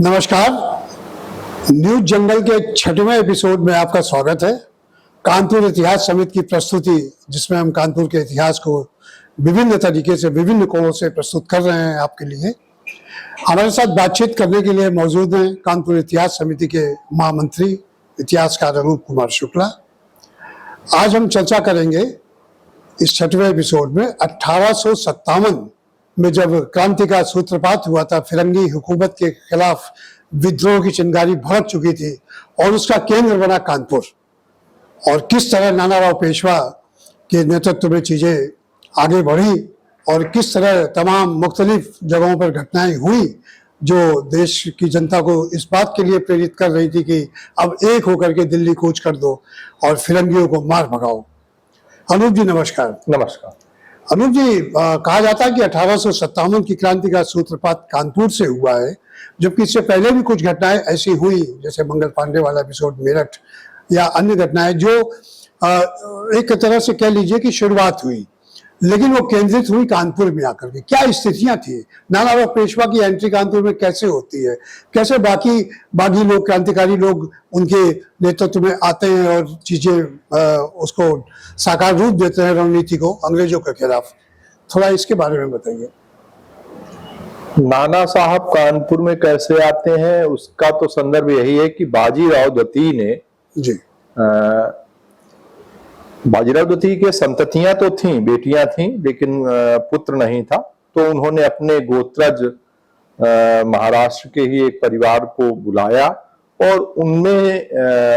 नमस्कार। न्यूज जंगल के 6वें एपिसोड में आपका स्वागत है। कानपुर इतिहास समिति की प्रस्तुति, जिसमें हम कानपुर के इतिहास को विभिन्न तरीके से, विभिन्न कोणों से प्रस्तुत कर रहे हैं आपके लिए। हमारे साथ बातचीत करने के लिए मौजूद हैं कानपुर इतिहास समिति के महामंत्री इतिहासकार अनूप कुमार शुक्ला। आज हम चर्चा करेंगे इस 6वें एपिसोड में 1857 में जब क्रांति का सूत्रपात हुआ था, फिरंगी हुकूमत के खिलाफ विद्रोह की चिंगारी भड़क चुकी थी और उसका केंद्र बना कानपुर, और किस तरह नानाराव पेशवा के नेतृत्व में चीजें आगे बढ़ी और किस तरह तमाम मुख्तलिफ जगहों पर घटनाएं हुई जो देश की जनता को इस बात के लिए प्रेरित कर रही थी कि अब एक होकर के दिल्ली कूच कर दो और फिरंगियों को मार भगाओ। अनूप जी नमस्कार। नमस्कार। अनूप जी, कहा जाता है कि 1857 की क्रांति का सूत्रपात कानपुर से हुआ है, जबकि इससे पहले भी कुछ घटनाएं ऐसी हुई, जैसे मंगल पांडे वाला एपिसोड मेरठ या अन्य घटनाएं जो एक तरह से कह लीजिए कि शुरुआत हुई, लेकिन वो केंद्रित हुई कानपुर में आकर के। क्या स्थितियां थी? नानाराव पेशवा की एंट्री कानपुर में कैसे होती है? कैसे बागी लोग, क्रांतिकारी लोग उनके नेतृत्व में आते हैं और चीजें उसको साकार रूप देते हैं, रणनीति को अंग्रेजों के खिलाफ? थोड़ा इसके बारे में बताइए। नाना साहब कानपुर में कैसे आते हैं उसका तो संदर्भ यही है कि बाजीराव द्वितीय ने जी बाजीराव द्वितीय के संततियां तो थीं, बेटियां थीं, लेकिन पुत्र नहीं था। तो उन्होंने अपने गोत्रज महाराष्ट्र के ही एक परिवार को बुलाया और उनमें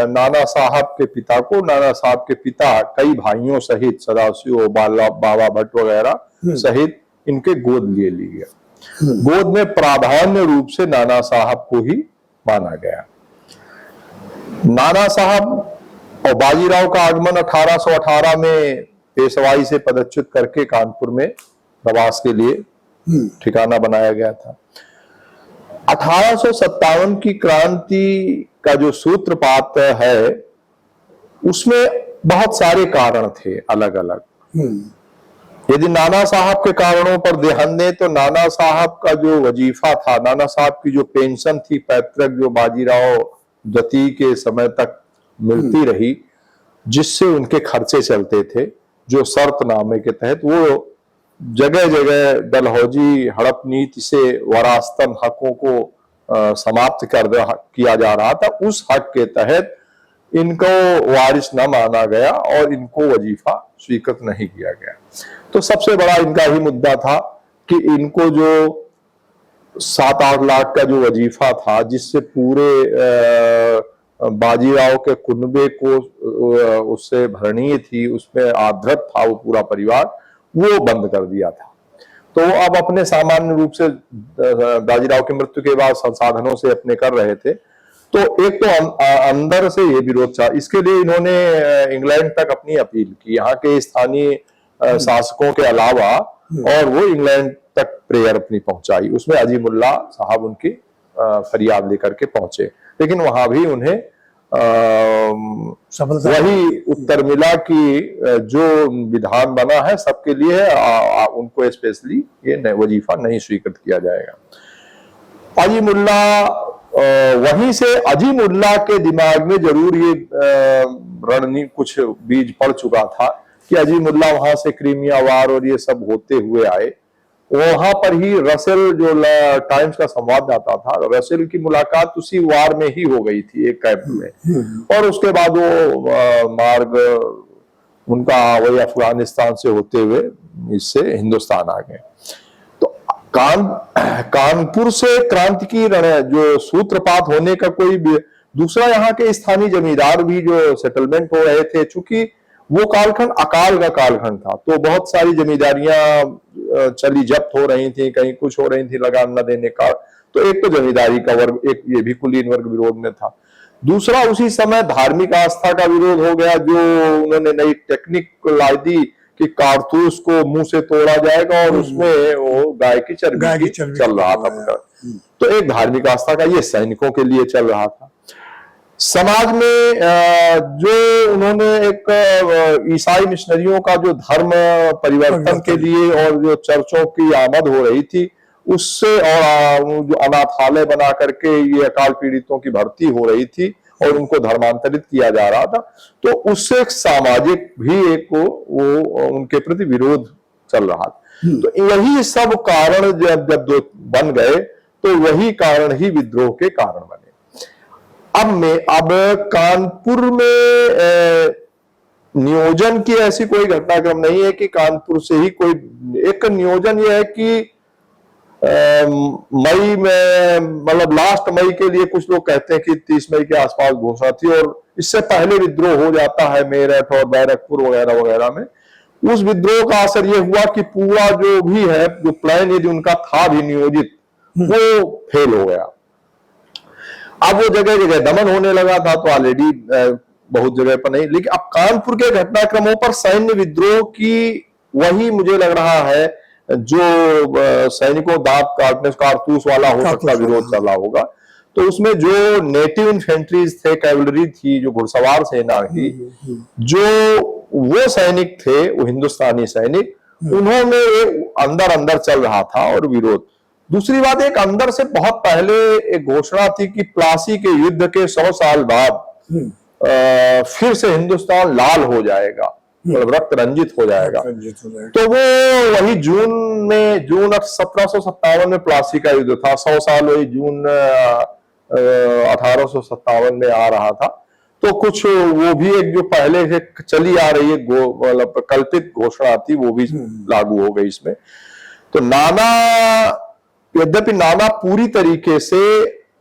नाना साहब के पिता को, नाना साहब के पिता कई भाइयों सहित, सदाशिव, बाबा भट्ट वगैरह सहित इनके गोद लिए ली गया। गोद में प्राधान्य रूप से नाना साहब को ही माना गया। नाना साहब और बाजीराव का आगमन 1818 में पेशवाई से पदच्युत करके कानपुर में प्रवास के लिए ठिकाना बनाया गया था। 1857 की क्रांति का जो सूत्रपात है उसमें बहुत सारे कारण थे अलग अलग। यदि नाना साहब के कारणों पर ध्यान दें तो नाना साहब का जो वजीफा था, नाना साहब की जो पेंशन थी पैतृक, जो बाजीराव द्वितीय के समय तक मिलती रही, जिससे उनके खर्चे चलते थे, जो शर्तनामे के तहत वो जगह जगह डलहौजी हड़प नीति से वरासतन हकों को समाप्त किया जा रहा था, उस हक के तहत इनको वारिस न माना गया और इनको वजीफा स्वीकृत नहीं किया गया। तो सबसे बड़ा इनका ही मुद्दा था कि इनको जो 7-8 लाख का जो वजीफा था, जिससे पूरे बाजीराव के कुनबे को उससे भरणीय थी, उसमें आधृत था वो पूरा परिवार, वो बंद कर दिया था। तो वो अब अपने सामान्य रूप से बाजीराव की मृत्यु के बाद संसाधनों से अपने कर रहे थे। तो एक तो अंदर से ये विरोध था। इसके लिए इन्होंने इंग्लैंड तक अपनी अपील की, यहाँ के स्थानीय शासकों के अलावा, और वो इंग्लैंड तक प्रेयर अपनी पहुंचाई। उसमें अजीमुल्ला साहब उनकी फरियाद लेकर के पहुंचे, लेकिन वहां भी उन्हें वही उत्तर मिला कि जो विधान बना है सबके लिए है, उनको स्पेशली ये वजीफा नहीं स्वीकृत किया जाएगा। अजीमुल्ला, वहीं से अजीमुल्ला के दिमाग में जरूर ये रणनीति कुछ बीज पड़ चुका था कि अजीमुल्ला वहां से क्रीमिया वार और ये सब होते हुए आए। वहां पर ही रसेल, जो टाइम्स का संवाददाता था, रसेल की मुलाकात उसी वार में ही हो गई थी एक कैंप में, और उसके बाद वो मार्ग उनका वही अफगानिस्तान से होते हुए इससे हिंदुस्तान आ गए। तो कानपुर से क्रांति की जो सूत्रपात होने का कोई दूसरा, यहाँ के स्थानीय जमींदार भी जो सेटलमेंट हो रहे थे, चूंकि वो कालखंड अकाल का कालखंड था, तो बहुत सारी जमींदारियां चली जब्त हो रही थी, कहीं कुछ हो रही थी लगान न देने का। तो एक तो जमींदारी का वर्ग, एक ये भी कुलीन वर्ग विरोध में था। दूसरा, उसी समय धार्मिक आस्था का विरोध हो गया, जो उन्होंने नई टेक्निक लाई दी कि कारतूस को मुंह से तोड़ा जाएगा और उसमें वो गाय की चर्बी चल रहा था। तो एक धार्मिक आस्था का, ये सैनिकों के लिए चल रहा था। समाज में जो उन्होंने एक ईसाई मिशनरियों का जो धर्म परिवर्तन के लिए और जो चर्चों की आमद हो रही थी, उससे, और जो अनाथालय बना करके ये अकाल पीड़ितों की भर्ती हो रही थी और उनको धर्मांतरित किया जा रहा था, तो उससे एक सामाजिक भी एक वो उनके प्रति विरोध चल रहा था। तो यही सब कारण जब जब दो बन गए तो वही कारण ही विद्रोह के कारण बने। अब कानपुर में नियोजन की ऐसी कोई घटनाक्रम नहीं है कि कानपुर से ही कोई एक नियोजन यह है कि मई में, मतलब लास्ट मई के लिए कुछ लोग कहते हैं कि 30 मई के आसपास घोषणा थी और इससे पहले विद्रोह हो जाता है मेरठ और बैरकपुर वगैरह वगैरह में। उस विद्रोह का असर यह हुआ कि पूरा जो भी है, जो प्लान यदि उनका था भी नियोजित, वो फेल हो गया। अब वो जगह जगह दमन होने लगा था, तो ऑलरेडी बहुत जगह पर नहीं, लेकिन अब कानपुर के घटनाक्रमों पर सैन्य विद्रोह की वही मुझे लग रहा है जो सैनिकों दांत काटने कारतूस वाला हो सकता विरोध चला होगा। तो उसमें जो नेटिव इन्फेंट्रीज थे, कैवलरी थी, जो घुड़सवार सेना थी, जो वो सैनिक थे, वो हिंदुस्तानी सैनिक, उन्होंने अंदर अंदर चल रहा था और विरोध। दूसरी बात, एक अंदर से बहुत पहले एक घोषणा थी कि प्लासी के युद्ध के 100 साल बाद फिर से हिंदुस्तान लाल हो जाएगा, मतलब रक्त रंजित हो जाएगा। तो वो वही जून 1757 में प्लासी का युद्ध था, 100 साल वही जून 1857 में आ रहा था। तो कुछ वो भी एक जो पहले से चली आ रही है मतलब कल्पित घोषणा थी, वो भी लागू हो गई इसमें। तो यद्यपि नाना पूरी तरीके से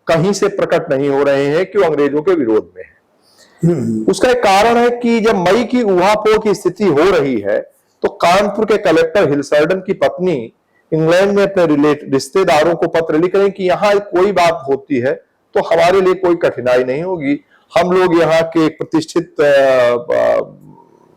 कहीं से प्रकट नहीं हो रहे हैं कि वो अंग्रेजों के विरोध में है। उसका एक कारण है कि जब मई की ऊहापोह की स्थिति हो रही है, तो कानपुर के कलेक्टर हिलसर्डन की पत्नी इंग्लैंड में अपने रिश्तेदारों को पत्र लिख रहे हैं कि यहाँ कोई बात होती है तो हमारे लिए कोई कठिनाई नहीं होगी, हम लोग यहाँ के एक प्रतिष्ठित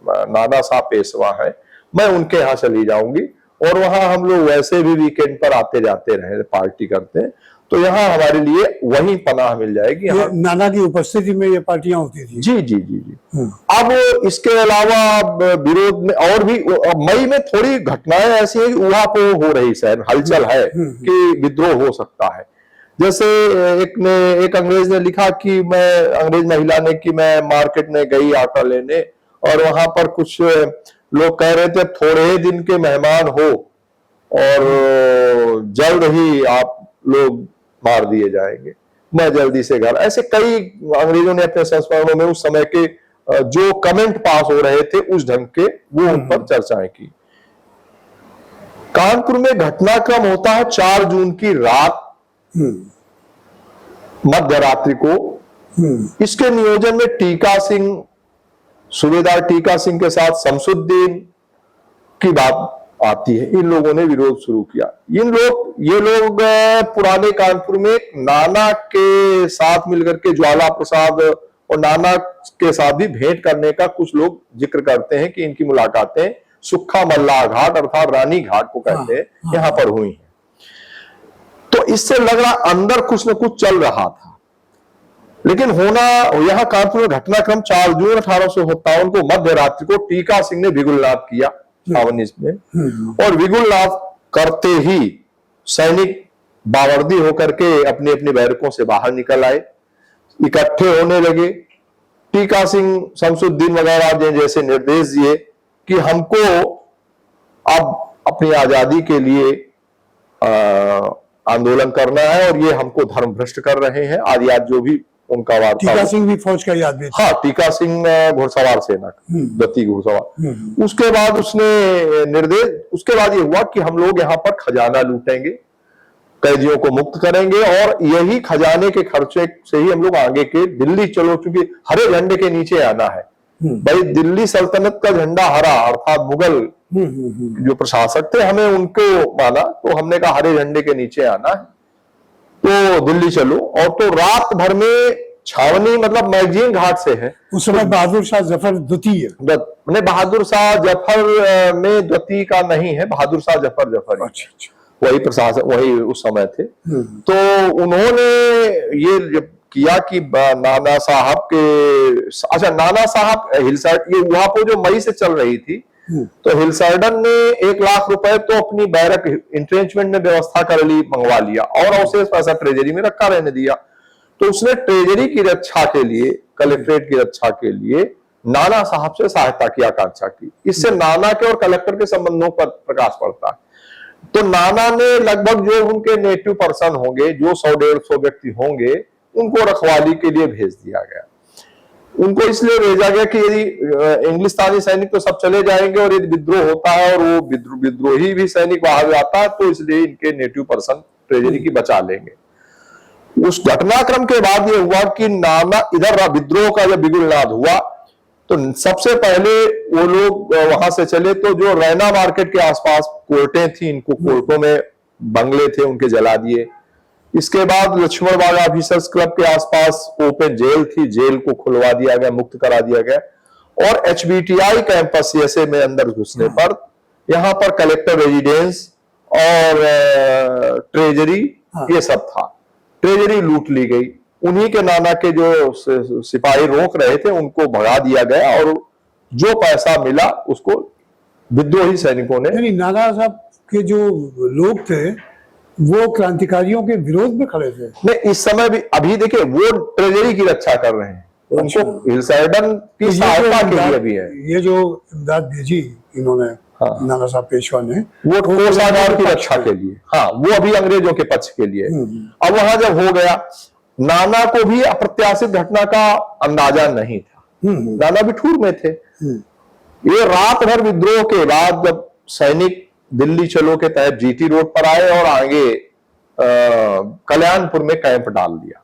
नाना साहब पेशवा है, मैं उनके यहाँ चली जाऊंगी और वहां हम लोग वैसे भी वीकेंड पर आते जाते रहे, पार्टी करते हैं, तो यहाँ हमारे लिए वही पनाह मिल जाएगी। नाना की उपस्थिति में ये पार्टियां होती थी। जी जी जी जी। अब इसके अलावा विरोध में और भी मई में थोड़ी घटनाएं ऐसी है कि ऊहापोह हो रही, शायद हलचल है कि विद्रोह हो सकता है। जैसे एक अंग्रेज ने लिखा कि अंग्रेज महिला ने कि मैं मार्केट में गई आटा लेने और वहां पर कुछ लोग कह रहे थे थोड़े ही दिन के मेहमान हो और जल्द ही आप लोग मार दिए जाएंगे, मैं जल्दी से घर। ऐसे कई अंग्रेजों ने अपने संस्मरणों में उस समय के जो कमेंट पास हो रहे थे उस ढंग के वो उन पर चर्चाएं की। कानपुर में घटनाक्रम होता है 4 जून की रात, मध्य रात्रि को। इसके नियोजन में टीका सिंह, सूबेदार टीका सिंह के साथ शमसुद्दीन की बात आती है। इन लोगों ने विरोध शुरू किया। ये लोग पुराने कानपुर में नाना के साथ मिलकर के ज्वाला प्रसाद और नाना के साथ भी भेंट करने का कुछ लोग जिक्र करते हैं कि इनकी मुलाकातें सुक्खा मल्लाह घाट अर्थात रानी घाट को कहते हैं, यहां पर हुई हैं। तो इससे लग रहा अंदर कुछ न कुछ चल रहा था, लेकिन होना यहां कानपुर में घटनाक्रम 4 जून 1857 को मध्य रात्रि को टीका सिंह ने बिगुलनाद किया छावनी में, और बिगुलनाद करते ही सैनिक बावर्दी होकर के अपने अपने बैरकों से बाहर निकल आए, इकट्ठे होने लगे। टीका सिंह, शमसुद्दीन वगैरह जैसे निर्देश दिए कि हमको अब अपनी आजादी के लिए आंदोलन करना है और ये हमको धर्म भ्रष्ट कर रहे हैं, आदि आदि जो भी उनका वार्ता। टीका सिंह भी फौज का आदमी था। हाँ, टीका सिंह घुड़सवार सेना, दत्ती घुड़सवार। उसके बाद उसके बाद ये हुआ कि हम लोग यहाँ पर खजाना लूटेंगे, कैदियों को मुक्त करेंगे और यही खजाने के खर्चे से ही हम लोग आगे के दिल्ली चलो, क्योंकि हरे झंडे के नीचे आना है भाई। दिल्ली सल्तनत का झंडा हरा अर्थात मुगल जो प्रशासक थे, हमें उनको माना, तो हमने कहा हरे झंडे के नीचे आना है तो दिल्ली चलो। और तो रात भर में छावनी मतलब मैगजीन घाट से है। उस समय बहादुर शाह जफर द्वितीय, बहादुर शाह जफर में द्वितीय का नहीं है, बहादुर शाह जफर अच्छा। वही प्रशासक, वही उस समय थे। तो उन्होंने ये जब किया कि नाना साहब के, अच्छा नाना साहब हिलसर्ड, ये वहां पर जो मई से चल रही थी, तो हिलसार्डन ने 1 लाख रुपए तो अपनी बैरक इंट्रेंचमेंट में व्यवस्था कर ली, मंगवा लिया, और अवशेष पैसा ट्रेजरी में रखा रहने दिया। तो उसने ट्रेजरी की रक्षा के लिए, कलेक्ट्रेट की रक्षा के लिए नाना साहब से सहायता की आकांक्षा की। इससे नाना के और कलेक्टर के संबंधों पर प्रकाश पड़ता है। तो नाना ने लगभग जो उनके नेटिव पर्सन होंगे, जो 100-150 व्यक्ति होंगे, उनको रखवाली के लिए भेज दिया गया। उनको इसलिए भेजा गया कि यदि इंग्लिस्तानी सैनिक तो सब चले जाएंगे और यदि विद्रोह होता है और वो विद्रोही भी सैनिक बाहर जाता है, तो इसलिए इनके नेटिव पर्सन ट्रेजरी की बचा लेंगे। उस घटनाक्रम के बाद ये हुआ कि नाना इधर विद्रोह का जब बिगुलनाद हुआ, तो सबसे पहले वो लोग वहां से चले, तो जो रैना मार्केट के आसपास कोर्टें थी, इनको कोर्टों में बंगले थे, उनके जला दिए। इसके बाद लक्ष्मण बाग ऑफिसर्स क्लब के आसपास ओपन जेल थी, जेल को खुलवा दिया गया, मुक्त करा दिया गया। और HBTI कैंपस सीएसए में अंदर घुसने पर यहाँ पर कलेक्टर रेजिडेंस और ट्रेजरी ये सब था। ट्रेजरी लूट ली गई। उन्हीं के नाना के जो सिपाही रोक रहे थे उनको भगा दिया गया, और जो पैसा मिला उसको विद्रोही सैनिकों ने। यानी नाना साहब के जो लोग थे वो क्रांतिकारियों के विरोध में खड़े थे। नहीं, इस समय भी अभी देखिए वो ट्रेजरी की रक्षा कर रहे हैं, उनको हिलसार्डन की सहायता के लिए भी है। ये जो इमदाद भेजी इन्होंने, नाना साहब पेशवा ने, वो कोषागार की रक्षा के लिए, हाँ, वो अभी अंग्रेजों के पक्ष के लिए। अब वहां जब हो गया, नाना को भी अप्रत्याशित घटना का अंदाजा नहीं था। नाना बिठूर में थे। ये रात भर विद्रोह के बाद जब सैनिक दिल्ली चलो के तहत जीटी रोड पर आए और आगे कल्याणपुर में कैंप डाल दिया।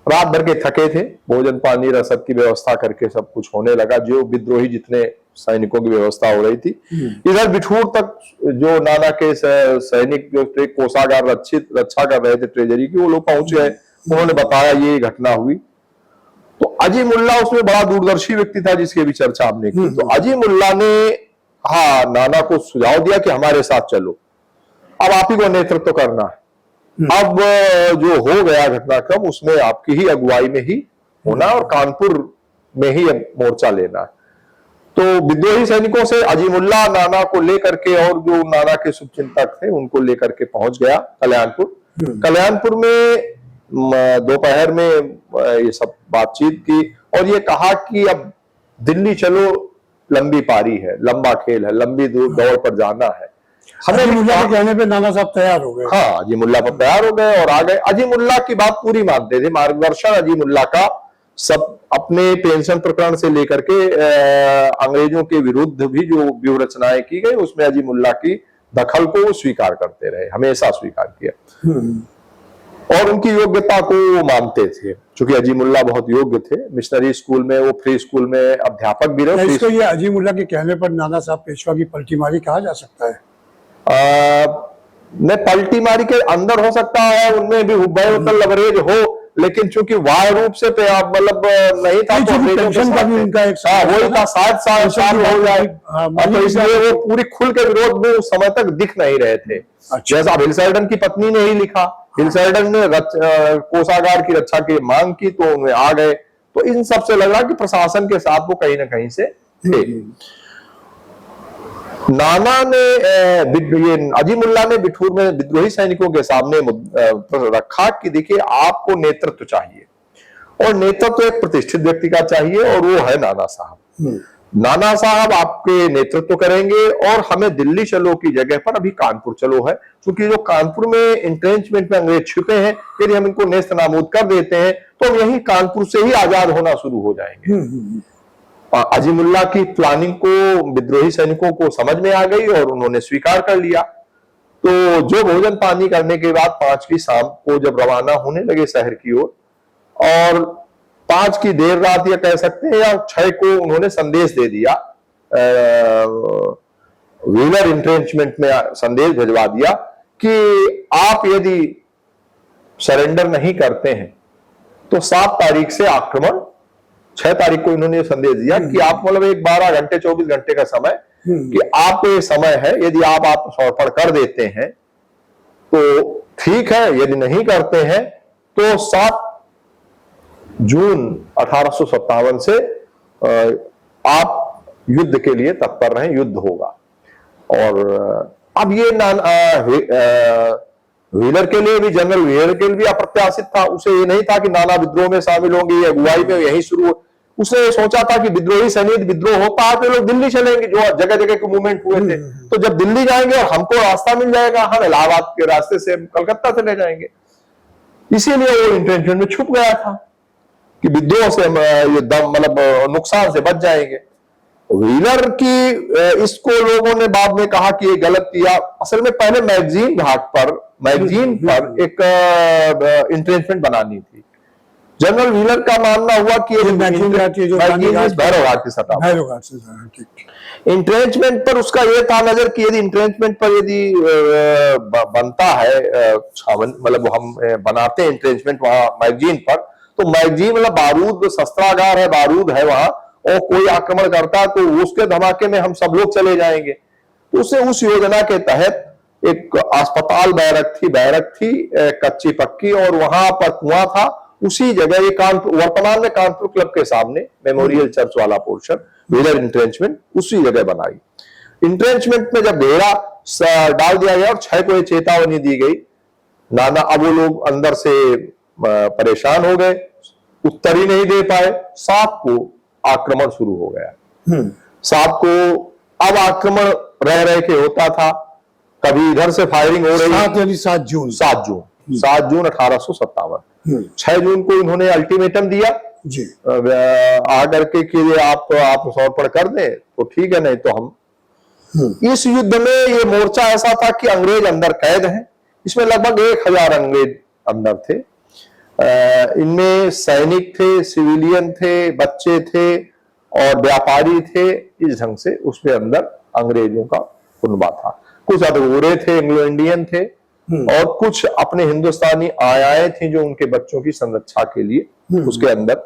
रात भर के थके थे, भोजन पानी रसद की व्यवस्था करके सब कुछ होने लगा, जो विद्रोही जितने सैनिकों की व्यवस्था हो रही थी। इधर बिठूर तक जो नाना के सैनिक जो थे कोषागार रक्षा कर रहे थे ट्रेजरी की, वो लोग पहुंच गए। उन्होंने बताया ये घटना हुई। तो अजीमुल्ला उसमें बड़ा दूरदर्शी व्यक्ति था जिसकी भी चर्चा आपने की। तो अजीमुल्ला ने नाना को सुझाव दिया कि हमारे साथ चलो, अब आप ही को नेतृत्व करना है। अब जो हो गया घटनाक्रम उसमें आपकी ही अगुवाई में ही होना और कानपुर में ही मोर्चा लेना है। तो विद्रोही सैनिकों से अजीमुल्ला नाना को लेकर के और जो नाना के शुभचिंतक थे उनको लेकर के पहुंच गया कल्याणपुर। कल्याणपुर में दोपहर में ये सब बातचीत की और ये कहा कि अब दिल्ली चलो, लंबी पारी है, लंबा खेल है, लंबी दौड़ पर जाना है। अजीमुल्ला के कहने पे नाना साहब तैयार हो गए। हाँ, अजीमुल्ला पर तैयार हो गए और आ गए। अजीमुल्ला की बात पूरी मानते थे, मार्गदर्शन अजीमुल्ला का सब अपने पेंशन प्रकरण से लेकर के अंग्रेजों के विरुद्ध भी जो व्यूह रचनाएं की गई उसमें अजीमुल्ला की दखल को स्वीकार करते रहे, हमेशा स्वीकार किया और उनकी योग्यता को वो मानते थे। चूंकि अजीमुल्ला बहुत योग्य थे, मिशनरी स्कूल में, वो फ्री स्कूल में अध्यापक भी रहे। इसको ये अजीमुल्ला के कहने पर नाना साहब पेशवा की पलटी मारी कहा जा सकता है? न पलटी मारी के अंदर हो सकता है, उनमें भी हुब्बे लवरेज हो, लेकिन चूंकि वाह रूप से मतलब नहीं था, तो पेंशन का भी उनका एक वही था, 7 साल हो जाए, तो इसलिए वो पूरी खुल के विरोध में उस समय तक दिख नहीं रहे थे। जैसा हिलसार्डन की पत्नी ने ही लिखा, हिलसार्डन ने कोषागार की रक्षा की मांग की तो उन्हें आ गए। तो इन सब से लग रहा कि प्रशासन के साथ वो कहीं ना कहीं से थे। नाना ने ये अजीमुल्ला ने बिठूर में विद्रोही सैनिकों के सामने रखा कि देखिए आपको नेतृत्व चाहिए और नेतृत्व एक प्रतिष्ठित व्यक्ति का चाहिए और वो है नाना साहब। नाना साहब आपके नेतृत्व करेंगे और हमें दिल्ली चलो की जगह पर अभी कानपुर चलो है, क्योंकि जो कानपुर में इंट्रेंचमेंट में अंग्रेज छुपे हैं, यदि हम इनको नेस्त नाबूद कर देते हैं तो हम यही कानपुर से ही आजाद होना शुरू हो जाएंगे। अजीमुल्ला की प्लानिंग को विद्रोही सैनिकों को समझ में आ गई और उन्होंने स्वीकार कर लिया। तो जो भोजन पानी करने के बाद 5 शाम को जब रवाना होने लगे शहर की ओर, और 5 की देर रात या कह सकते हैं या 6 को उन्होंने संदेश दे दिया, व्हीलर इंट्रेंचमेंट में संदेश भिजवा दिया कि आप यदि सरेंडर नहीं करते हैं तो 7 तारीख से आक्रमण। 6 तारीख को इन्होंने संदेश दिया कि आप मतलब एक 12 घंटे 24 घंटे का समय कि आपको ये समय है, यदि आप समर्पण कर देते हैं तो ठीक है, यदि नहीं करते हैं तो 7 जून 1857 से आप युद्ध के लिए तत्पर रहे, युद्ध होगा। और अब ये व्हीलर के लिए भी, जनरल व्हीलर के लिए भी अप्रत्याशित था। उसे ये नहीं था कि नाना विद्रोह में शामिल होंगे, अगुवाई में यही शुरू। उसने सोचा था कि विद्रोही सैनिक विद्रोह होता है तो लोग दिल्ली चलेंगे, जो जगह जगह के मूवमेंट हुए थे। तो जब दिल्ली जाएंगे और हमको रास्ता मिल जाएगा, हम इलाहाबाद के रास्ते से कलकत्ता चले जाएंगे। इसीलिए वो इंटेंशन में छुप गया था कि विद्रोह से ये मतलब नुकसान से बच जाएंगे। व्हीलर की इसको लोगों ने बाद में कहा कि ये गलत किया। असल में पहले मैगजीन पर एक इंट्रेंचमेंट बनानी थी। जनरल व्हीलर का मानना हुआ कि इंट्रेंचमेंट पर उसका यह था नजर कि यदि इंट्रेंचमेंट पर यदि बनता है मतलब हम बनाते हैं इंट्रेंचमेंट वहां मैगजीन पर, तो मैगजीन मतलब बारूद शस्त्रागार है, बारूद है वहां, और कोई आक्रमण करता तो उसके धमाके में हम सब लोग चले जाएंगे। तो उसे उस योजना के तहत एक अस्पताल बैरक थी कच्ची पक्की, और वहां पर कुआं था। उसी जगह ये कानपुर, वर्तमान में कानपुर क्लब के सामने मेमोरियल चर्च वाला पोर्शन, व्हीलर इंट्रेंचमेंट उसी जगह बनाई। इंट्रेंचमेंट में जब घेरा डाल दिया गया और 6 को चेतावनी दी गई, नाना अब वो लोग अंदर से परेशान हो गए, उत्तर ही नहीं दे पाए। 7 को आक्रमण शुरू हो गया। 7 को अब आक्रमण रह के होता था, कभी इधर से फायरिंग हो रही। 7 जून 1857। 6 जून को इन्होंने अल्टीमेटम दिया जी, आकर के कि आप समर्पण कर दें तो ठीक है, नहीं तो हम। इस युद्ध में ये मोर्चा ऐसा था कि अंग्रेज अंदर कैद हैं। इसमें लगभग 1000 अंग्रेज अंदर थे। इनमें सैनिक थे, सिविलियन थे, बच्चे थे और व्यापारी थे। इस ढंग से उसमें अंदर अंग्रेजों का कुनबा था। कुछ अधूरे थे, एंग्लो इंडियन थे, और कुछ अपने हिंदुस्तानी आयाएं थी जो उनके बच्चों की संरक्षा के लिए उसके अंदर।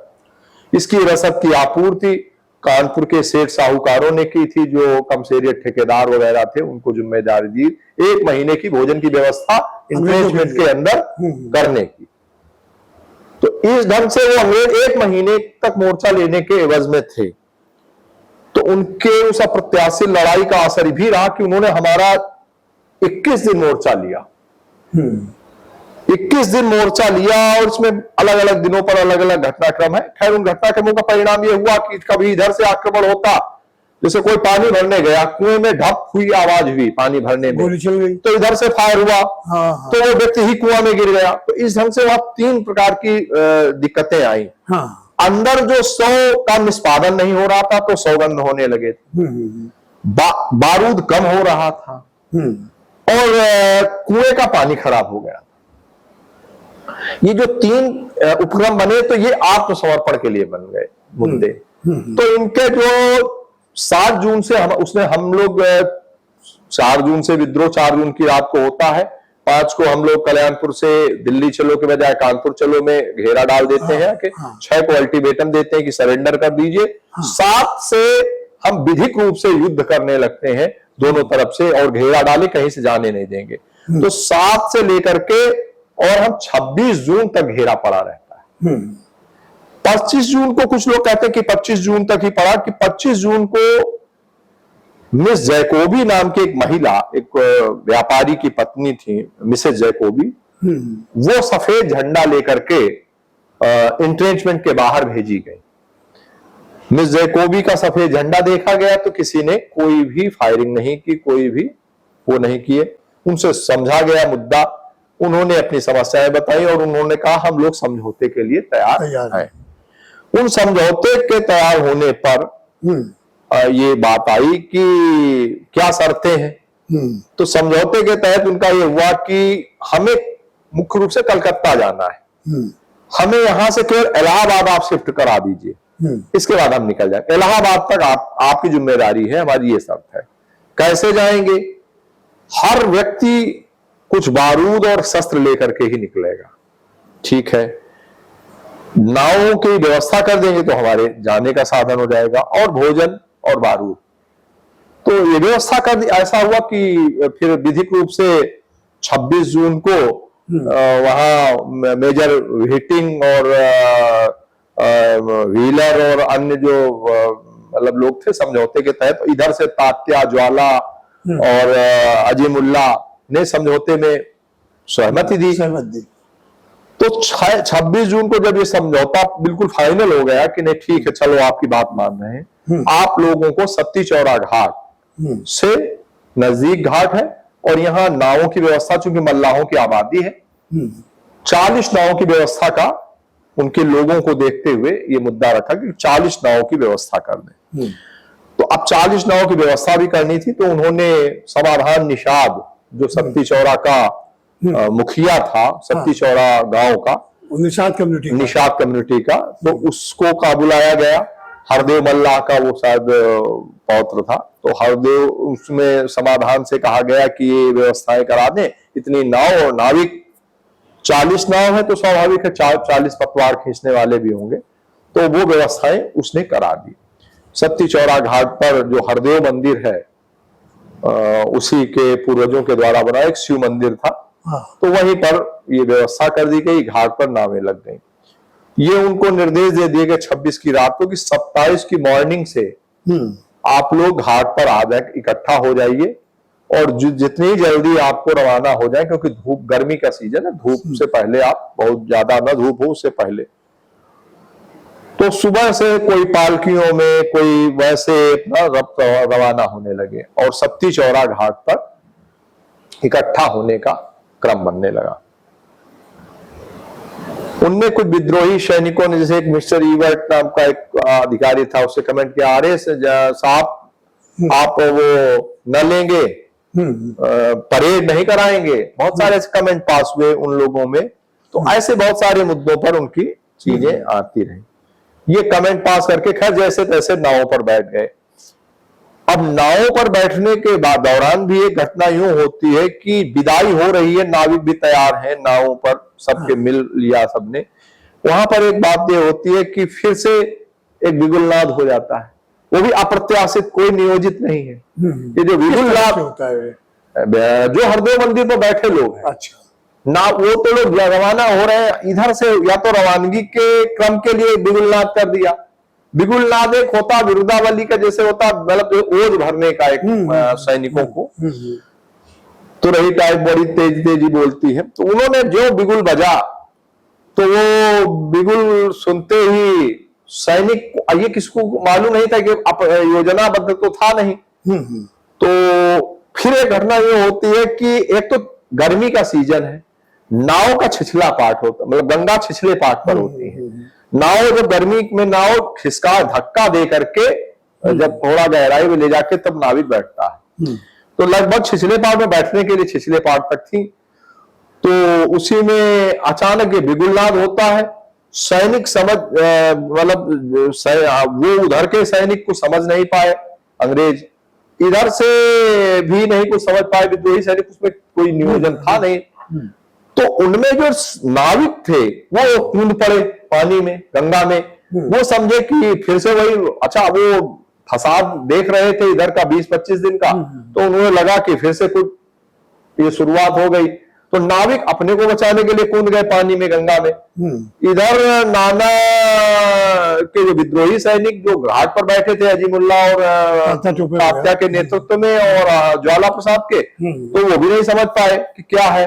इसकी रसद की आपूर्ति कानपुर के सेठ साहूकारों ने की थी, जो कमसेरियत ठेकेदार वगैरह थे, उनको जिम्मेदारी दी 1 महीने की भोजन की व्यवस्था इंट्रेंचमेंट के अंदर करने की। तो इस ढंग से वो अंग्रेज 1 महीने तक मोर्चा लेने के एवज में थे। तो उनके उस अप्रत्याशित लड़ाई का असर भी रहा कि उन्होंने हमारा 21 दिन मोर्चा लिया। 21 दिन मोर्चा लिया, और इसमें अलग अलग दिनों पर अलग अलग घटनाक्रम है। खैर, उन घटनाक्रमों का परिणाम यह हुआ कि कभी इधर से आक्रमण होता, जैसे कोई पानी भरने गया, कुएं में ढप हुई आवाज हुई पानी भरने में, गोली चल गई, तो इधर से फायर हुआ। तो वो व्यक्ति ही कुआं में गिर गया। तो इस ढंग से वहां 3 प्रकार की दिक्कतें आई। अंदर जो 100 का निष्पादन नहीं हो रहा था, तो सौगंध होने लगे थे। बारूद कम हो रहा था, और कुएं का पानी खराब हो गया। ये जो 3 उपक्रम बने, तो ये आत्मसमर्पण के लिए बन गए मुद्दे। तो इनके जो 7 जून से हम लोग 4 जून से विद्रोह 4 जून की रात को होता है। 5 को हम लोग कल्याणपुर से दिल्ली चलो के बजाय कानपुर चलो में घेरा डाल देते हैं कि 6 को अल्टीमेटम देते हैं कि सरेंडर कर दीजिए। 7 से हम विधिक रूप से युद्ध करने लगते हैं दोनों तरफ से, और घेरा डाले, कहीं से जाने नहीं देंगे। तो 7 से लेकर के और हम 26 जून तक घेरा पड़ा रहता है। 25 जून को कुछ लोग कहते हैं कि 25 जून तक ही पड़ा, कि 25 जून को मिस जैकोबी नाम की एक महिला, एक व्यापारी की पत्नी थी, मिसेस जैकोबी, वो सफेद झंडा लेकर के इंट्रेंचमेंट के बाहर भेजी गई। मिस जैकोबी का सफेद झंडा देखा गया तो किसी ने कोई भी फायरिंग नहीं की, कोई भी वो नहीं किए। उनसे समझा गया मुद्दा, उन्होंने अपनी समस्याएं बताई, और उन्होंने कहा हम लोग समझौते के लिए तैयार हैं। उन समझौते के तैयार होने पर ये बात आई कि क्या शर्तें हैं। तो समझौते के तहत उनका ये हुआ कि हमें मुख्य रूप से कलकत्ता जाना है, हमें यहां से केवल इलाहाबाद आप शिफ्ट करा दीजिए, इसके बाद हम निकल जाए। इलाहाबाद तक आपकी जिम्मेदारी है, हमारी ये शर्त है। कैसे जाएंगे? हर व्यक्ति कुछ बारूद और शस्त्र लेकर के ही निकलेगा। ठीक है, नावों की व्यवस्था कर देंगे तो हमारे जाने का साधन हो जाएगा, और भोजन और बारूद। तो ये व्यवस्था कर दी। ऐसा हुआ कि फिर विधिक रूप से 26 जून को वहां मेजर व्हिटिंग और व्हीलर और अन्य जो मतलब लोग थे समझौते के तहत। इधर से तात्या, ज्वाला और अजीमुल्ला ने समझौते में सहमति दी। तो 26 जून को जब ये समझौता बिल्कुल फाइनल हो गया कि नहीं ठीक है चलो आपकी बात मान रहे हैं, आप लोगों को सत्ती चौरा घाट से नजदीक घाट है और यहाँ नावों की व्यवस्था, चूंकि मल्लाहों की आबादी है, 40 नावों की व्यवस्था का उनके लोगों को देखते हुए ये मुद्दा रखा कि 40 नावों की व्यवस्था कर दें। तो अब 40 नावों की व्यवस्था भी करनी थी, तो उन्होंने समाधान निषाद जो सत्ती चौरा का मुखिया था, सत्ती चौरा गांव का, निषाद कम्युनिटी का, तो उसको का बुलाया गया। हरदेव मल्लाह का वो शायद पौत्र था, तो हरदेव उसमें समाधान से कहा गया कि ये व्यवस्थाएं करा दें। इतनी नाव और नाविक, 40 नाव है तो स्वाभाविक है 40 पतवार खींचने वाले भी होंगे, तो वो व्यवस्थाएं उसने करा दी। सत्ती चौरा घाट पर जो हरदेव मंदिर है, उसी के पूर्वजों के द्वारा बना एक शिव मंदिर था, तो वहीं पर ये व्यवस्था कर दी गई, घाट पर नावें लग गई। ये उनको निर्देश दे दिए गए 26 की रात को कि 27 की मॉर्निंग से आप लोग घाट पर आ जाए, इकट्ठा हो जाइए और जितनी जल्दी आपको रवाना हो जाए, क्योंकि धूप, गर्मी का सीजन है, धूप से पहले आप, बहुत ज्यादा ना धूप हो उससे पहले। तो सुबह से कोई पालकियों में, कोई वैसे रवाना होने लगे और सत्ती चौरा घाट पर इकट्ठा होने का क्रम बनने लगा। उनमें कुछ विद्रोही सैनिकों ने, जैसे एक मिस्टर ईवर्ट नाम का एक अधिकारी था, उससे कमेंट किया, अरे साहब आप वो न लेंगे, परेड नहीं कराएंगे। बहुत सारे ऐसे कमेंट पास हुए उन लोगों में। तो ऐसे बहुत सारे मुद्दों पर उनकी चीजें आती रही। ये कमेंट पास करके खैर जैसे तैसे नावों पर बैठ गए। अब नावों पर बैठने के बाद दौरान भी एक घटना यूं होती है कि विदाई हो रही है, नाविक भी तैयार है नावों पर, सबके मिल लिया सबने। वहां पर एक बात ये होती है कि फिर से एक बिगुलनाद हो जाता है, वो भी अप्रत्याशित, कोई नियोजित नहीं है। ये जो बिगुलनाद होता है, जो हरदेव मंदिर पर बैठे लोग हैं, अच्छा ना वो तो लोग रवाना हो रहे हैं इधर से, या तो रवानगी के क्रम के लिए बिगुलनाद कर दिया। बिगुलनाद एक होता विरुदावली का, जैसे होता मतलब ओझ भरने का एक सैनिकों को, तो रही टाइप बड़ी तेज तेजी बोलती है। तो उन्होंने जो बिगुल बजा, तो वो बिगुल सुनते ही सैनिक, ये किसको मालूम नहीं था कि योजनाबद्ध तो था नहीं। तो फिर एक घटना ये होती है कि एक तो गर्मी का सीजन है, नाव का छिछला पाट होता, मतलब गंगा छिछले पाट पर होती है नाव। जब गर्मी में नाव खिसका धक्का दे करके जब थोड़ा गहराई में ले जाके तब नाविक बैठता है, तो लगभग छिछले पाट में बैठने के लिए छिछले पाट तक थी। तो उसी में अचानक ये बिगुलनाद होता है। सैनिक समझ, मतलब वो उधर के सैनिक को समझ नहीं पाए, अंग्रेज इधर से भी नहीं कुछ समझ पाए, विद्रोही सैनिक, उसमें कोई नियोजन था नहीं। तो उनमें जो नाविक थे वो कूद पड़े पानी में, गंगा में। वो समझे कि फिर से वही, अच्छा वो फसाद देख रहे थे इधर का 20-25 दिन का, तो उन्हें लगा कि फिर से कुछ ये शुरुआत हो गई। तो नाविक अपने को बचाने के लिए कूद गए पानी में, गंगा में। इधर नाना के जो विद्रोही सैनिक जो घाट पर बैठे थे, अजीमुल्ला और तात्या के नेतृत्व में और ज्वाला प्रसाद के, तो वो भी नहीं समझ पाए कि क्या है,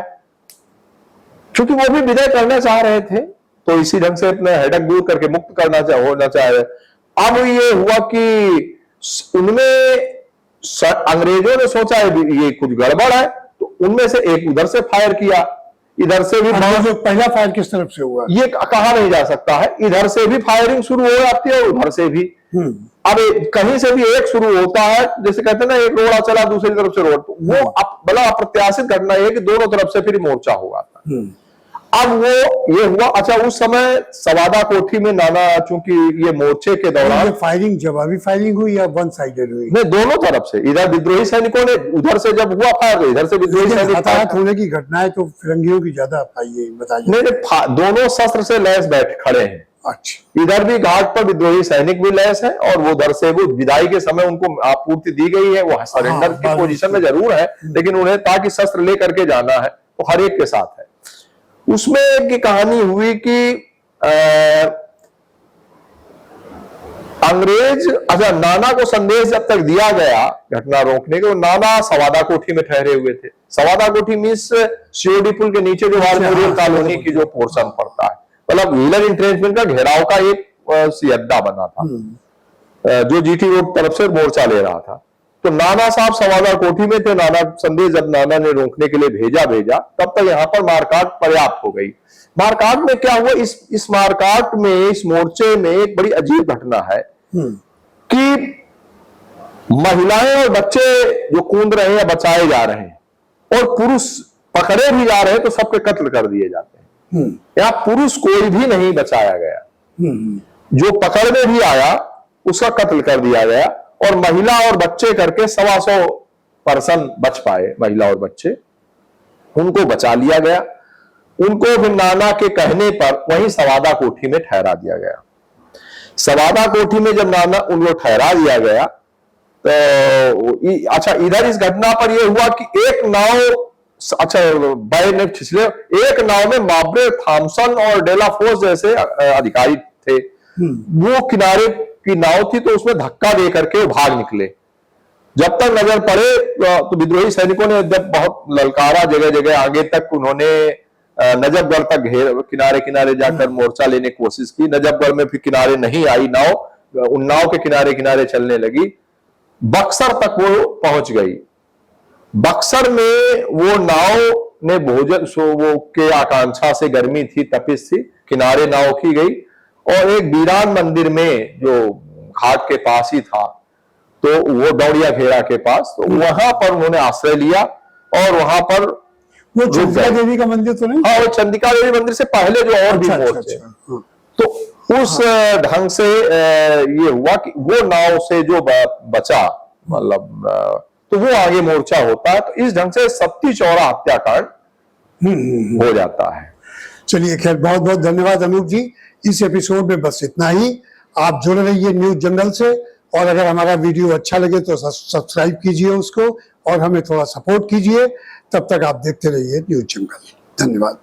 क्योंकि वो भी विजय करना चाह रहे थे। तो इसी ढंग से अपने हेडक दूर करके मुक्त होना चाह रहे। अब ये हुआ कि उनमें अंग्रेजों ने सोचा ये कुछ गड़बड़ है, तो उनमें से एक उधर से फायर किया, इधर से भी। जो पहला फायर किस तरफ से हुआ ये कहा नहीं जा सकता है, इधर से भी फायरिंग शुरू हो जाती है और उधर से भी। अब कहीं से भी एक शुरू होता है, जैसे कहते हैं ना, एक रोड़ा चला दूसरी तरफ से रोड, वो बड़ा अप्रत्याशित घटना है कि दोनों तरफ से फिर मोर्चा हुआ था। अब वो ये हुआ, अच्छा उस समय सवादा कोठी में नाना, चूंकि ये मोर्चे के दौरान फायरिंग, जवाबी फायरिंग हुई या वन साइडेड हुई? नहीं, दोनों तरफ से। इधर विद्रोही सैनिकों ने, उधर से जब हुआ फायर, इधर से विद्रोही सैनिक होने की घटना है, तो फिरंगियों की ज्यादा बताइए। नहीं, दोनों शस्त्र से लैस बैठ खड़े हैं। अच्छा, इधर भी घाट पर विद्रोही सैनिक भी लैस है और वो उधर से, वो विदाई के समय उनको आपूर्ति दी गई है, वो सरेंडर की पोजीशन में जरूर है, लेकिन उन्हें ताकि शस्त्र लेकर के जाना है, तो हर एक के साथ है। उसमें एक कहानी हुई कि अंग्रेज, अच्छा, नाना को संदेश जब तक दिया गया घटना रोकने के, नाना सवादा कोठी में ठहरे हुए थे। सवादा कोठी मीन्स सीओडी पुल के नीचे जो वार मेमोरियल कॉलोनी की जो पोर्शन पड़ता है, मतलब व्हीलर इंट्रेंचमेंट का घेराव का एक अड्डा बना था जो जीटी रोड तरफ से मोर्चा ले रहा था। तो नाना साहब सवादा कोठी में थे। नाना संदेश जब नाना ने रोकने के लिए भेजा तब तक यहाँ पर मारकाट पर्याप्त हो गई। मारकाट में क्या हुआ, इस मारकाट में, इस मोर्चे में एक बड़ी अजीब घटना है कि महिलाएं और बच्चे जो कूद रहे हैं, बचाए जा रहे हैं, और पुरुष पकड़े भी जा रहे हैं तो सबके कत्ल कर दिए जाते हैं। यहाँ पुरुष कोई भी नहीं बचाया गया, जो पकड़ में भी आया उसका कत्ल कर दिया गया, और महिला और बच्चे करके 125 पर्सन बच पाए, महिला और बच्चे, उनको बचा लिया गया। उनको फिर नाना के कहने पर वहीं सवादा कोठी में ठहरा दिया गया। सवादा कोठी में जब नाना उनको ठहरा दिया गया तो अच्छा, इधर इस घटना पर यह हुआ कि एक नाव, अच्छा बाय ने पिछले एक नाव में मार्बरे थॉमसन और डेलाफोर्स जैसे अधिकारी थे, वो किनारे की नाव थी, तो उसमें धक्का दे करके भाग निकले। जब तक नजर पड़े तो विद्रोही सैनिकों ने जब बहुत ललकारा, जगह जगह आगे तक उन्होंने नजफगढ़ तक किनारे किनारे जाकर मोर्चा लेने की कोशिश की। नजफगढ़ में फिर किनारे नहीं आई नाव, उन नाव के किनारे किनारे चलने लगी, बक्सर तक वो पहुंच गई। बक्सर में वो नाव ने भोजन वो के आकांक्षा से, गर्मी थी, तपिश थी, किनारे नाव की गई, और एक वीरान मंदिर में जो घाट के पास ही था, तो वो दौड़िया घेरा के पास, तो वहां पर उन्होंने आश्रय लिया, और वहां पर वो चंदिका देवी का मंदिर तो नहीं? हाँ, वो चंदिका देवी मंदिर से पहले जो और भी मोर्चे, तो उस ढंग से ये हुआ कि वो नाव से जो बचा, मतलब तो वो आगे मोर्चा होता है। तो इस ढंग से सत्ती चौरा हत्याकांड हो जाता है। चलिए, खैर, बहुत बहुत धन्यवाद अनूप जी। इस एपिसोड में बस इतना ही। आप जुड़े रहिए न्यूज जंगल से, और अगर हमारा वीडियो अच्छा लगे तो सब्सक्राइब कीजिए उसको, और हमें थोड़ा सपोर्ट कीजिए। तब तक आप देखते रहिए न्यूज जंगल। धन्यवाद।